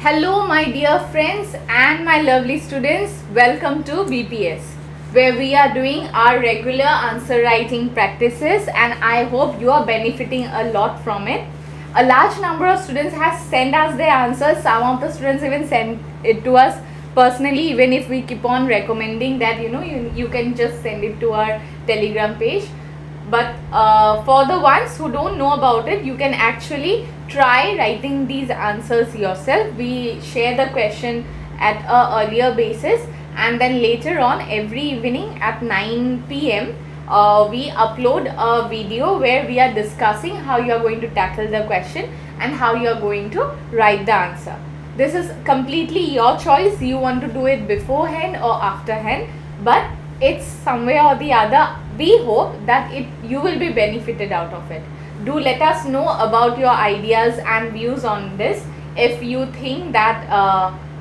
Hello my dear friends and my lovely students, welcome to BPS where we are doing our regular answer writing practices and I hope you are benefiting a lot from it. A large number of students have sent us their answers. Some of the students even send it to us personally, even if we keep on recommending that you can just send it to our Telegram page. But for the ones who don't know about it, you can actually try writing these answers yourself. We share the question at a earlier basis, and then later on every evening at 9 p.m. We upload a video where we are discussing how you are going to tackle the question and how you are going to write the answer. This is completely your choice. You want to do it beforehand or afterhand, but it's somewhere or the other. We hope that you will be benefited out of it. Do let us know about your ideas and views on this. If you think that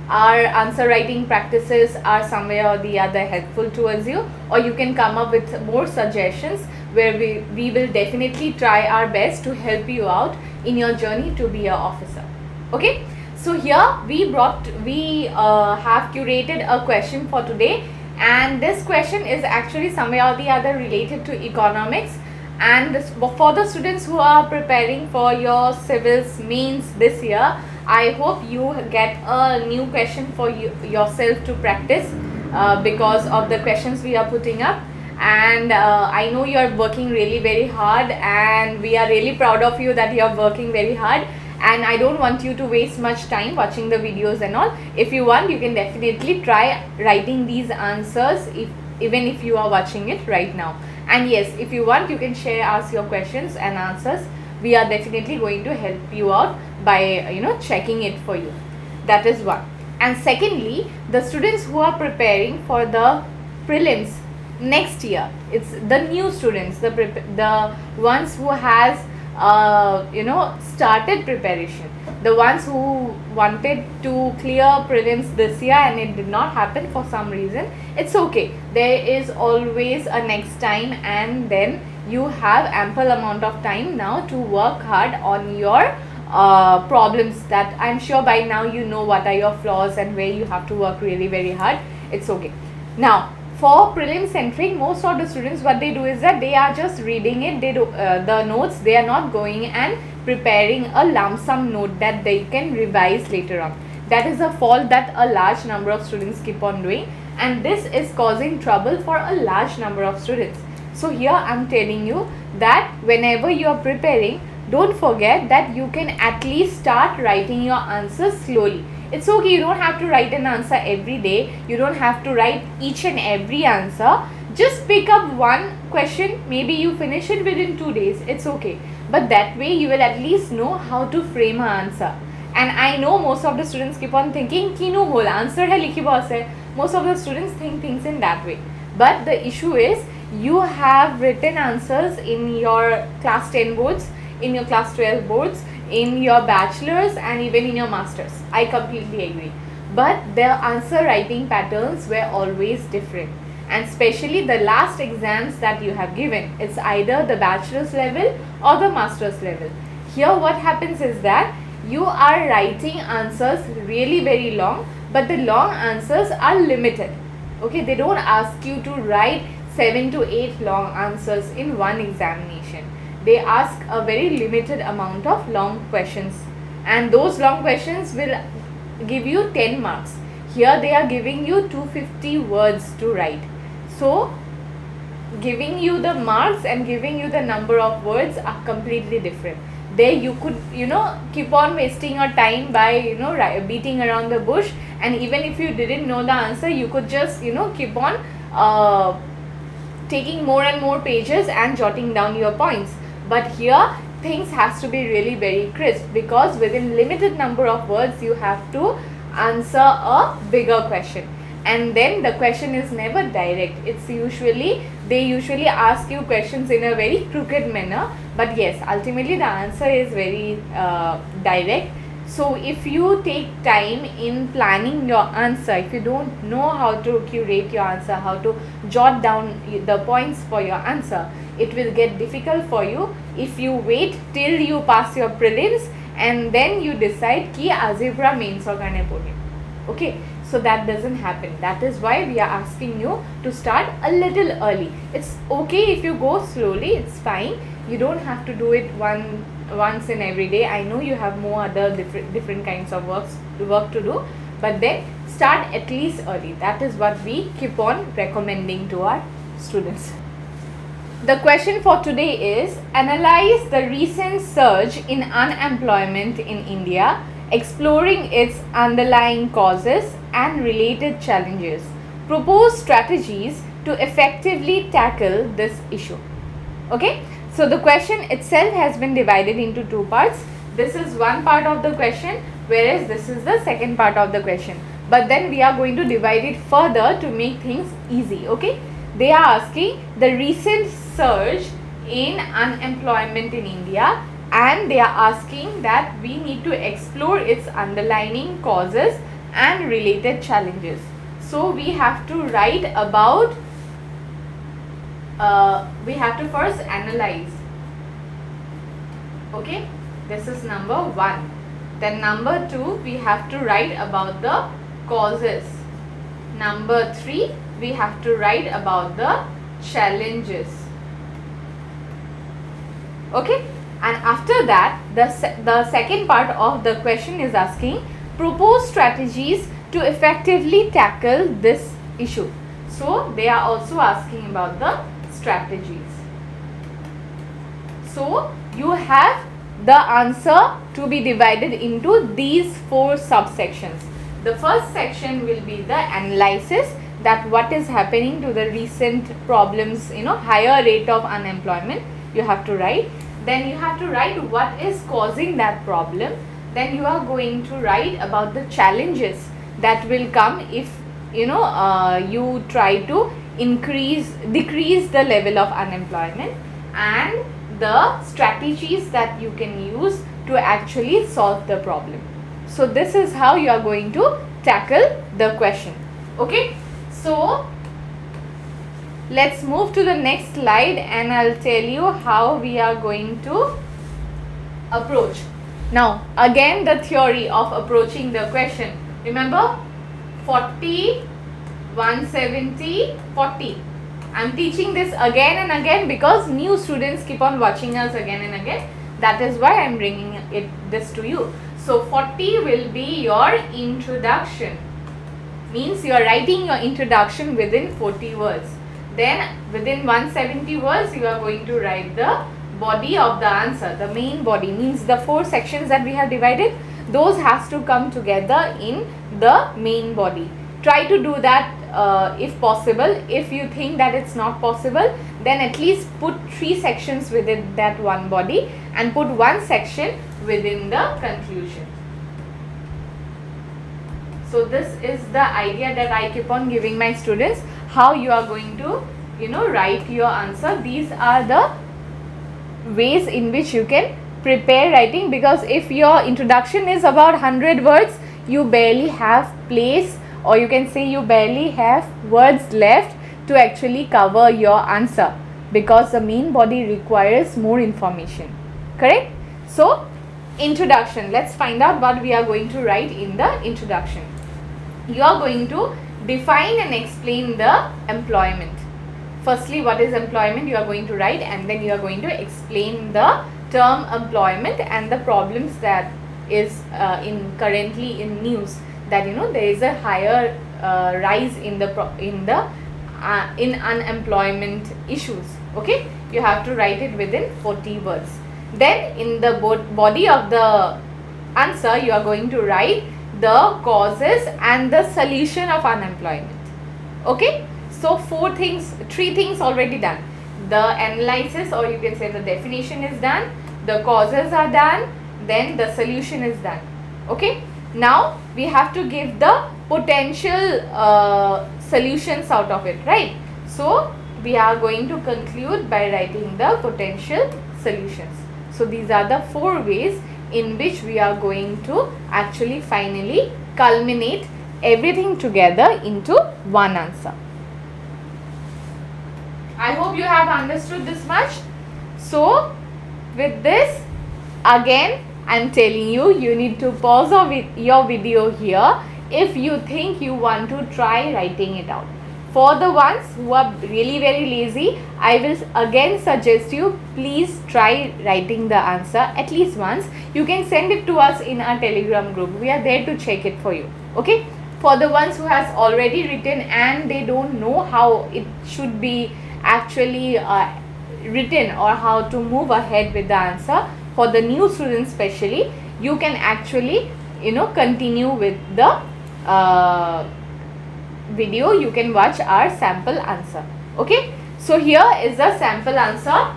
our answer writing practices are somewhere or the other helpful towards you, or you can come up with more suggestions where we will definitely try our best to help you out in your journey to be an officer. Okay, so here we have curated a question for today, and this question is actually somewhere or the other related to economics. And for the students who are preparing for your civils mains this year, I hope you get a new question for yourself to practice because of the questions we are putting up. And I know you are working really very hard, and we are really proud of you that you are working very hard. And I don't want you to waste much time watching the videos and all. If you want, you can definitely try writing these answers even if you are watching it right now. And yes, if you want, you can share us your questions and answers. We are definitely going to help you out by checking it for you. That is one. And secondly, the students who are preparing for the prelims next year, it's the new students, the ones who has started preparation, the ones who wanted to clear prelims this year and it did not happen for some reason. It's okay, there is always a next time, and then you have ample amount of time now to work hard on your problems that I'm sure by now you know what are your flaws and where you have to work really very hard. It's okay. Now for prelim centric, most of the students, what they do is that they are just reading it, they do the notes. They are not going and preparing a lump sum note that they can revise later on. That is a fault that a large number of students keep on doing, and this is causing trouble for a large number of students. So here I'm telling you that whenever you are preparing, don't forget that you can at least start writing your answers slowly. It's okay, you don't have to write an answer every day. You don't have to write each and every answer. Just pick up one question, maybe you finish it within 2 days. It's okay. But that way you will at least know how to frame an answer. And I know most of the students keep on thinking, kino hol answer hai likhi bahut hai. Most of the students think things in that way. But the issue is, you have written answers in your class 10 boards, in your class 12 boards, in your bachelor's, and even in your master's. I completely agree. But the answer writing patterns were always different. And especially the last exams that you have given, it's either the bachelor's level or the master's level. Here what happens is that you are writing answers really very long, but the long answers are limited. Okay, they don't ask you to write 7 to 8 long answers in one examination. They ask a very limited amount of long questions, and those long questions will give you 10 marks. Here they are giving you 250 words to write. So giving you the marks and giving you the number of words are completely different. There you could keep on wasting your time by beating around the bush, and even if you didn't know the answer, you could just keep on taking more and more pages and jotting down your points. But here things has to be really very crisp, because within limited number of words you have to answer a bigger question. And then the question is never direct. They usually ask you questions in a very crooked manner, but yes, ultimately the answer is very direct. So if you take time in planning your answer, if you don't know how to curate your answer, how to jot down the points for your answer, it will get difficult for you. If you wait till you pass your prelims and then you decide ki algebra mains or karne pone. Okay, so that doesn't happen. That is why we are asking you to start a little early. It's okay if you go slowly, it's fine. You don't have to do it once in every day. I know you have more other different kinds of work to do, but then start at least early. That is what we keep on recommending to our students. The question for today is, analyze the recent surge in unemployment in India, exploring its underlying causes and related challenges. Propose strategies to effectively tackle this issue. Okay, so the question itself has been divided into two parts. This is one part of the question, whereas this is the second part of the question. But then we are going to divide it further to make things easy. Okay, they are asking the recent surge in unemployment in India, and they are asking that we need to explore its underlying causes and related challenges. So we have to write about, we have to first analyze. Okay, this is number 1. Then number 2, we have to write about the causes. Number 3, we have to write about the challenges. Okay, and after that, the second part of the question is asking, propose strategies to effectively tackle this issue. So they are also asking about the strategies. So you have the answer to be divided into these 4 subsections. The first section will be the analysis, that what is happening to the recent problems, higher rate of unemployment you have to write. Then you have to write what is causing that problem. Then you are going to write about the challenges that will come if you try to decrease the level of unemployment, and the strategies that you can use to actually solve the problem. So this is how you are going to tackle the question. Okay, so let's move to the next slide and I'll tell you how we are going to approach. Now again, the theory of approaching the question. Remember, 40, 170, 40. I'm teaching this again and again because new students keep on watching us again and again. That is why I'm bringing this to you. So 40 will be your introduction. Means you are writing your introduction within 40 words. Then within 170 words you are going to write the body of the answer. The main body means the 4 sections that we have divided, those has to come together in the main body. Try to do that if possible. If you think that it's not possible, then at least put 3 sections within that one body and put 1 section within the conclusion. So this is the idea that I keep on giving my students, how you are going to write your answer. These are the ways in which you can prepare writing, because if your introduction is about 100 words, you barely have place, or you can say you barely have words left to actually cover your answer, because the main body requires more information. Correct? So introduction, let's find out what we are going to write in the introduction. You are going to define and explain the employment. Firstly, what is employment you are going to write, and then you are going to explain the term employment and the problems that is currently in news, that there is a higher rise in unemployment issues. Okay, you have to write it within 40 words. Then in the body of the answer you are going to write the causes and the solution of unemployment. Okay, so 3 things already done. The analysis, or you can say the definition, is done, the causes are done, then the solution is done. Okay, now we have to give the potential solutions out of it, right? So we are going to conclude by writing the potential solutions. So these are the 4 ways in which we are going to actually finally culminate everything together into one answer. I hope you have understood this much. So with this, again I'm telling you, you need to pause your video here if you think you want to try writing it out. For the ones who are really very lazy, I will again suggest you, please try writing the answer at least once. You can send it to us in our Telegram group. We are there to check it for you. Okay. For the ones who has already written and they don't know how it should be actually written or how to move ahead with the answer, for the new students especially, you can actually continue with the video. You can watch our sample answer. Okay, so here is the sample answer.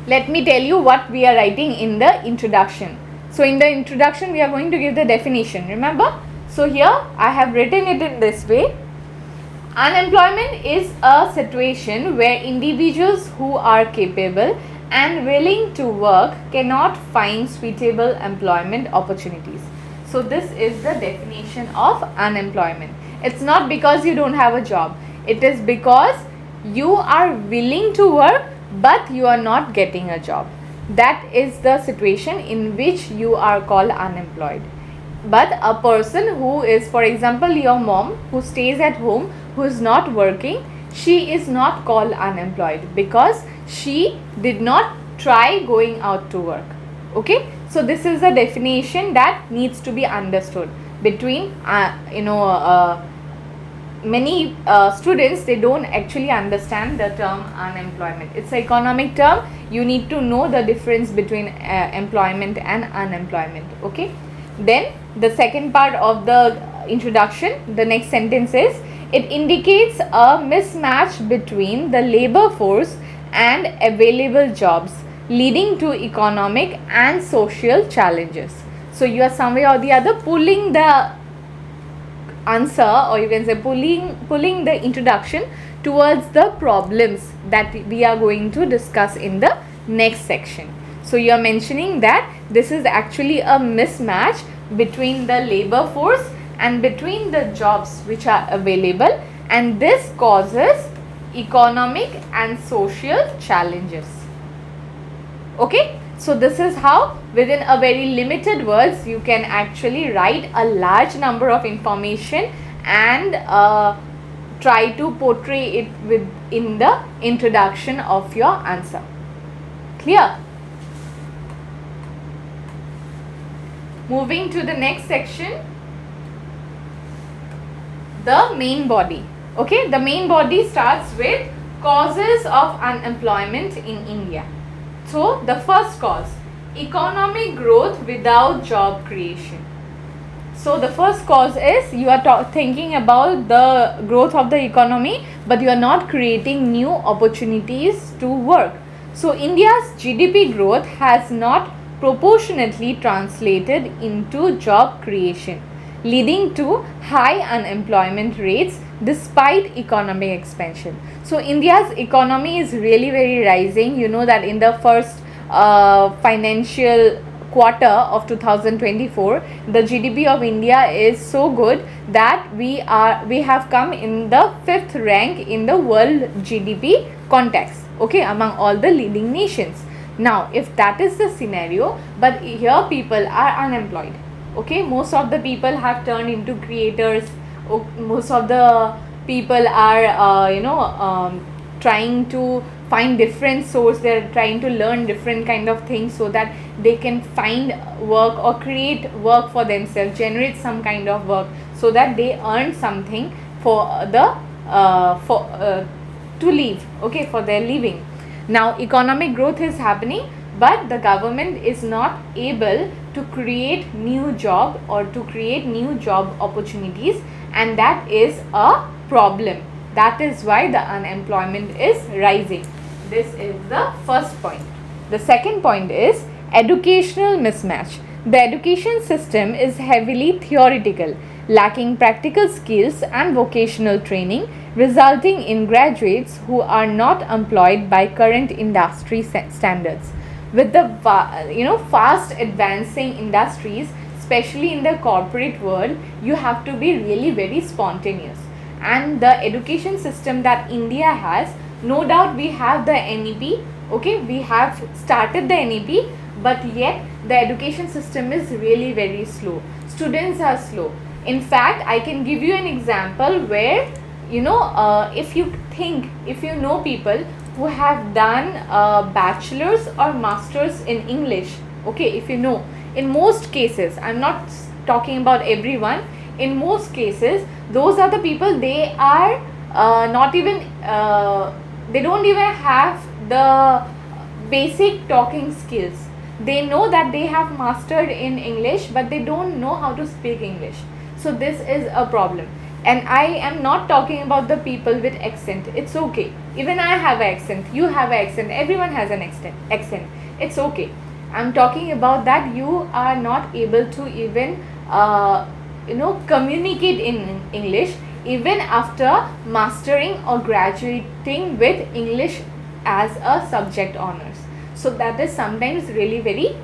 Let me tell you what we are writing in the introduction. So in the introduction we are going to give the definition, remember. So here I have written it in this way. Unemployment is a situation where individuals who are capable and willing to work cannot find suitable employment opportunities. So this is the definition of unemployment. It's not because you don't have a job. It is because you are willing to work but you are not getting a job. That is the situation in which you are called unemployed. But a person who is, for example, your mom who stays at home, who is not working, she is not called unemployed because she did not try going out to work. Okay, so this is the definition that needs to be understood. Between many students, they don't actually understand the term unemployment. It's an economic term. You need to know the difference between employment and unemployment. Okay, then the second part of the introduction, the next sentence is, it indicates a mismatch between the labor force and available jobs, leading to economic and social challenges. So you are somewhere or the other pulling the answer, or you can say pulling the introduction towards the problems that we are going to discuss in the next section. So you are mentioning that this is actually a mismatch between the labor force and between the jobs which are available, and this causes economic and social challenges. Okay, so this is how within a very limited words you can actually write a large number of information and try to portray it within the introduction of your answer. Clear? Moving to the next section, the main body. Okay, the main body starts with causes of unemployment in India. So the first cause, economic growth without job creation. So the first cause is you are thinking about the growth of the economy, but you are not creating new opportunities to work. So India's GDP growth has not proportionately translated into job creation, leading to high unemployment rates despite economic expansion. So India's economy is really very rising. You know that in the first financial quarter of 2024, the GDP of India is so good that we have come in the 5th rank in the world GDP context, okay, among all the leading nations. Now if that is the scenario, but here people are unemployed, okay, most of the people have turned into creators, most of the people are trying to find different source, they're trying to learn different kind of things so that they can find work or create work for themselves, generate some kind of work so that they earn something for the to live, okay, for their living. Now economic growth is happening, but the government is not able to create new job or to create new job opportunities, and that is a problem. That is why the unemployment is rising. This is the first point. The second point is educational mismatch. The education system is heavily theoretical, lacking practical skills and vocational training, resulting in graduates who are not employed by current industry standards. With the fast advancing industries, especially in the corporate world, you have to be really very spontaneous. And the education system that India has, no doubt we have the NEP, okay, we have started the NEP, but yet the education system is really very slow. Students are slow. In fact, I can give you an example where, if you know people who have done bachelor's or master's in English, okay, if you know, in most cases, I'm not talking about everyone, in most cases, those are the people, they are they don't even have the basic talking skills. They know that they have mastered in English, but they don't know how to speak English. So this is a problem. And I am not talking about the people with accent. It's okay. Even I have an accent. You have an accent. Everyone has an accent. It's okay. I'm talking about that you are not able to even communicate in English even after mastering or graduating with English as a subject honors. So that is sometimes really very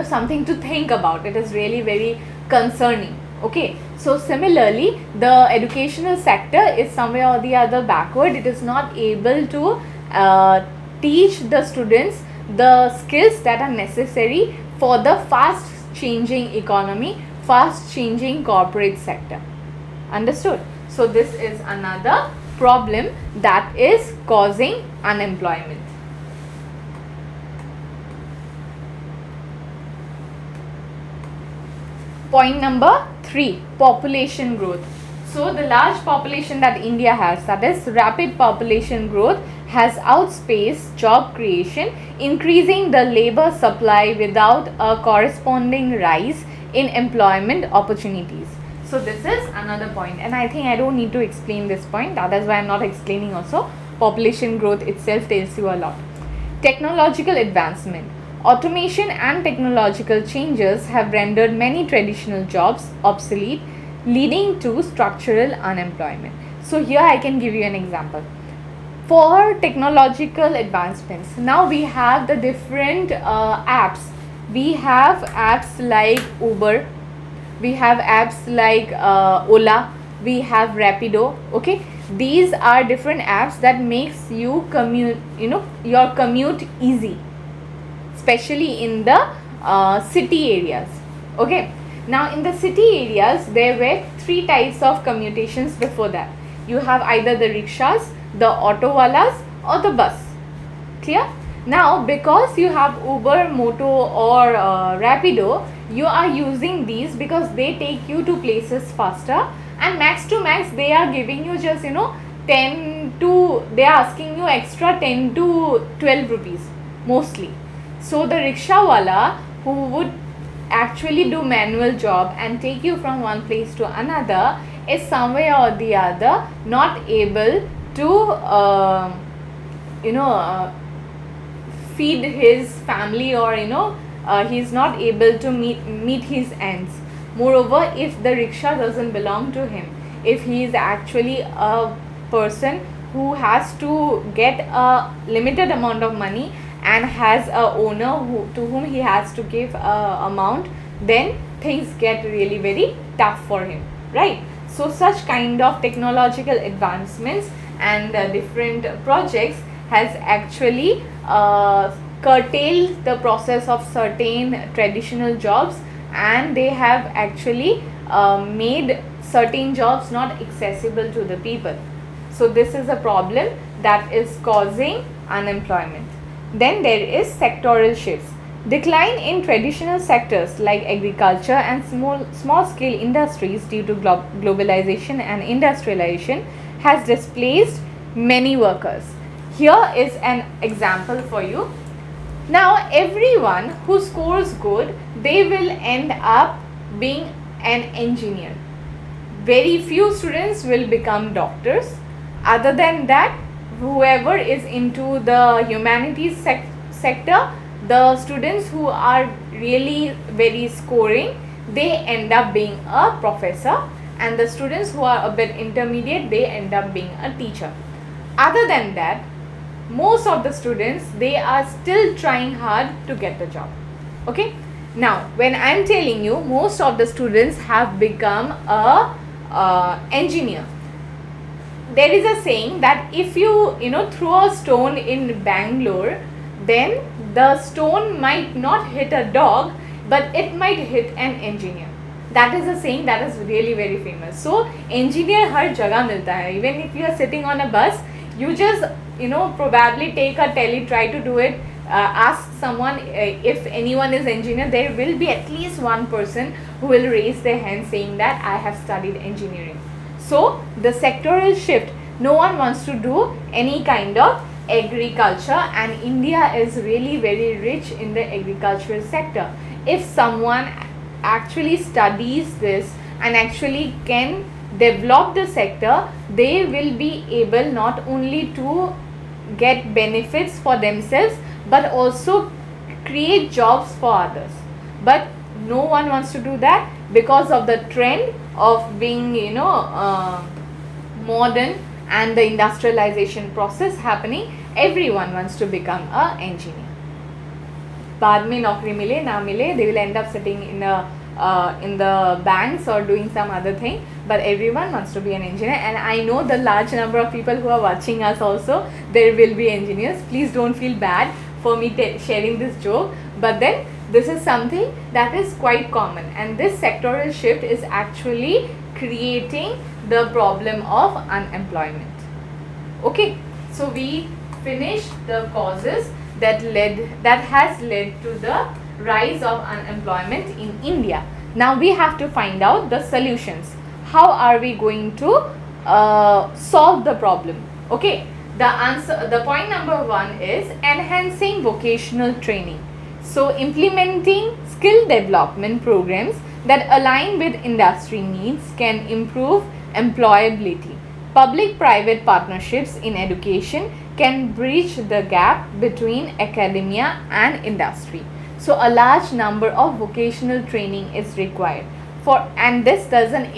something to think about. It is really very concerning. Okay, so similarly, the educational sector is somewhere or the other backward. It is not able to teach the students the skills that are necessary for the fast changing economy, fast changing corporate sector. Understood? So this is another problem that is causing unemployment. Point number 3, population growth. So the large population that India has, that is rapid population growth, has outpaced job creation, increasing the labor supply without a corresponding rise in employment opportunities. So this is another point, and I think I don't need to explain this point. That is why I'm not explaining also. Population growth itself tells you a lot. Technological advancement. Automation and technological changes have rendered many traditional jobs obsolete, leading to structural unemployment. So here I can give you an example. For technological advancements, now we have the different apps. We have apps like Uber, we have apps like Ola, we have Rapido. Okay, these are different apps that makes you commute, your commute easy, especially in the city areas. Okay, now in the city areas there were 3 types of commutations before that. You have either the rickshaws, the auto walas, or the bus. Clear? Now because you have Uber, Moto or Rapido, you are using these because they take you to places faster, and max to max they are giving you just 10 to, they are asking you extra 10 to 12 rupees mostly. So the rickshaw wala who would actually do manual job and take you from one place to another is somewhere or the other not able to feed his family, or he's not able to meet his ends. Moreover, if the rickshaw doesn't belong to him, if he is actually a person who has to get a limited amount of money and has a owner to whom he has to give a amount, then things get really very tough for him, right? So such kind of technological advancements and different projects has actually curtailed the process of certain traditional jobs, and they have actually made certain jobs not accessible to the people. So this is a problem that is causing unemployment. Then there is sectoral shifts. Decline in traditional sectors like agriculture and small scale industries due to globalization and industrialization has displaced many workers. Here is an example for you. Now everyone who scores good, they will end up being an engineer. Very few students will become doctors. Other than that, whoever is into the humanities sector, the students who are really very scoring, they end up being a professor, and the students who are a bit intermediate, they end up being a teacher. Other than that, most of the students, they are still trying hard to get the job. Okay, now when I am telling you most of the students have become a engineer, there is a saying that if you throw a stone in Bangalore, then the stone might not hit a dog, but it might hit an engineer. That is a saying that is really very famous. So engineer har jagah milta hai. Even if you are sitting on a bus, you just probably take a tele, try to do it, ask someone if anyone is engineer. There will be at least one person who will raise their hand saying that I have studied engineering. So the sectoral shift, no one wants to do any kind of agriculture, and India is really very rich in the agricultural sector. If someone actually studies this and actually can develop the sector, they will be able not only to get benefits for themselves but also create jobs for others. But no one wants to do that because of the trend of being modern and the industrialization process happening. Everyone wants to become an engineer. बाद में नौकरी मिले ना मिले, they will end up sitting in the banks or doing some other thing, but everyone wants to be an engineer. And I know the large number of people who are watching us also, there will be engineers. Please don't feel bad for me sharing this joke, but then this is something that is quite common, and this sectoral shift is actually creating the problem of unemployment. Okay, so we finished the causes that has led to the rise of unemployment in India. Now we have to find out the solutions. How are we going to solve the problem? Okay, the point number 1 is enhancing vocational training. So implementing skill development programs that align with industry needs can improve employability. Public-private partnerships in education can bridge the gap between academia and industry. So a large number of vocational training is required and this doesn't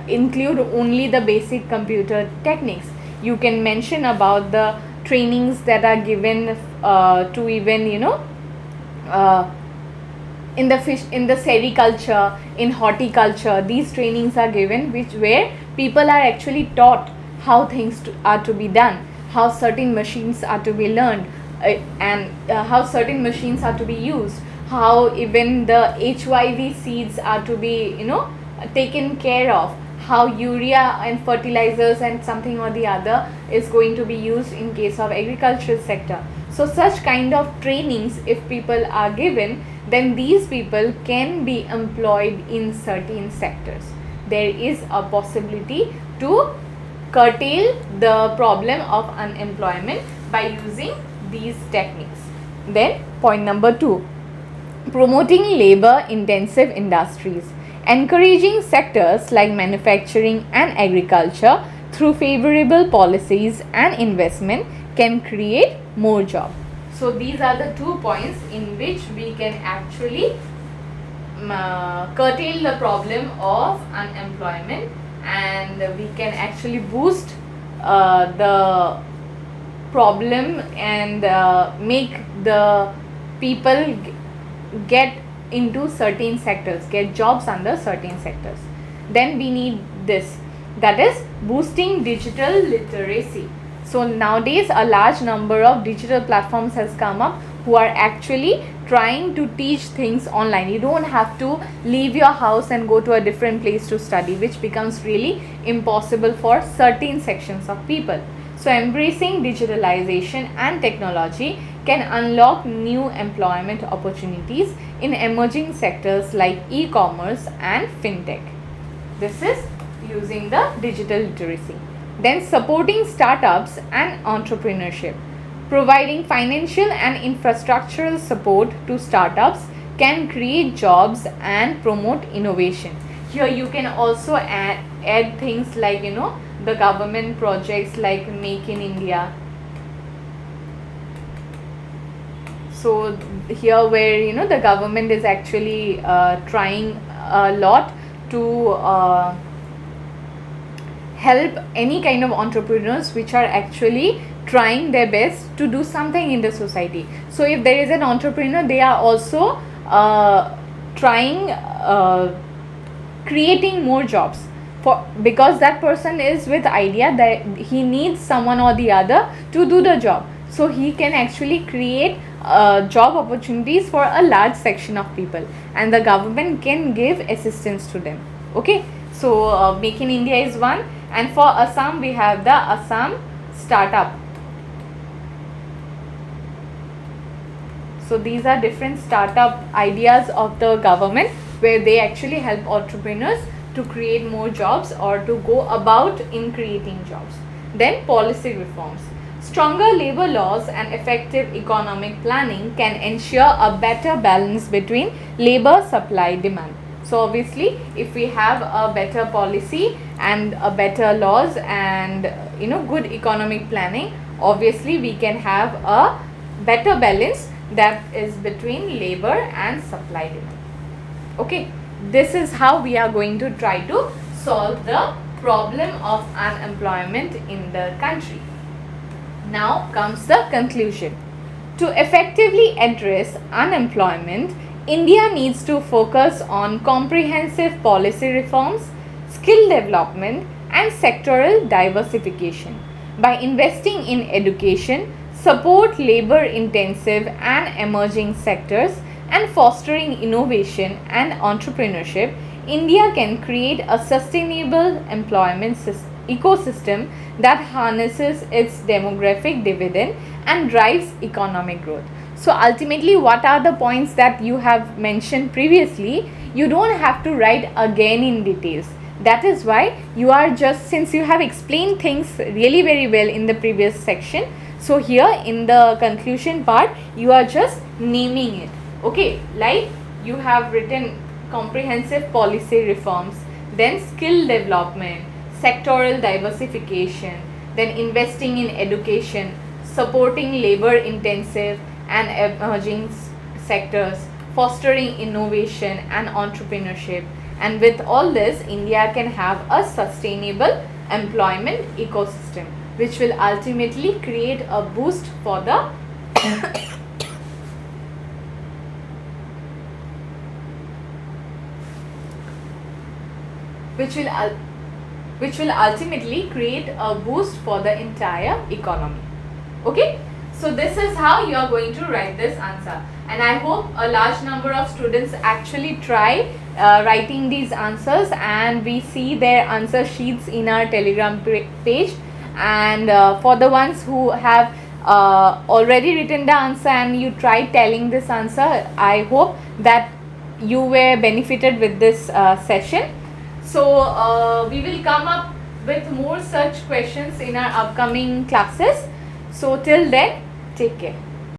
include only the basic computer techniques. You can mention about the trainings that are given to even in the sericulture, in horticulture. These trainings are given where people are actually taught how things are to be done, how certain machines are to be learned, and how certain machines are to be used, how even the HYV seeds are to be taken care of, how urea and fertilizers and something or the other is going to be used in case of agricultural sector. So such kind of trainings, if people are given, then these people can be employed in certain sectors. There is a possibility to curtail the problem of unemployment by using these techniques. Then point number 2, promoting labor intensive industries. Encouraging sectors like manufacturing and agriculture through favorable policies and investment can create more jobs. So these are the 2 points in which we can actually curtail the problem of unemployment, and we can actually boost the problem and make the people get into certain sectors, get jobs under certain sectors. Then we need this, that is boosting digital literacy. So nowadays a large number of digital platforms has come up who are actually trying to teach things online. You don't have to leave your house and go to a different place to study, which becomes really impossible for certain sections of people. So embracing digitalization and technology can unlock new employment opportunities in emerging sectors like e-commerce and fintech. This is using the digital literacy. Then supporting startups and entrepreneurship. Providing financial and infrastructural support to startups can create jobs and promote innovation. Here you can also add things like the government projects like Make in India. So here where the government is actually trying a lot to help any kind of entrepreneurs which are actually trying their best to do something in the society. So if there is an entrepreneur, they are also trying creating more jobs because that person is with idea that he needs someone or the other to do the job. so he can actually create job opportunities for a large section of people, and the government can give assistance to them. Okay, so Make in India is one, and for Assam we have the Assam startup. So these are different startup ideas of the government where they actually help entrepreneurs to create more jobs or to go about in creating jobs. Then policy reforms. Stronger labor laws and effective economic planning can ensure a better balance between labor supply demand. So obviously if we have a better policy and a better laws and good economic planning, obviously we can have a better balance that is between labor and supply demand. Okay, this is how we are going to try to solve the problem of unemployment in the country. Now comes the conclusion. To effectively address unemployment, India needs to focus on comprehensive policy reforms, skill development, and sectoral diversification. By investing in education, support labor intensive and emerging sectors, and fostering innovation and entrepreneurship, India can create a sustainable employment ecosystem that harnesses its demographic dividend and drives economic growth. So ultimately, what are the points that you have mentioned previously? You don't have to write again in details. That is why you are just, since you have explained things really very well in the previous section, so here in the conclusion part, you are just naming it. Okay, like you have written comprehensive policy reforms, then skill development, sectoral diversification, then investing in education, supporting labor intensive and emerging sectors, fostering innovation and entrepreneurship. And with all this, India can have a sustainable employment ecosystem, which will ultimately create a boost for the which will ultimately create a boost for the entire economy. Okay, so this is how you are going to write this answer, and I hope a large number of students actually try writing these answers, and we see their answer sheets in our Telegram page. And for the ones who have already written the answer and you tried telling this answer, I hope that you were benefited with this session. So we will come up with more such questions in our upcoming classes. So till then, take care.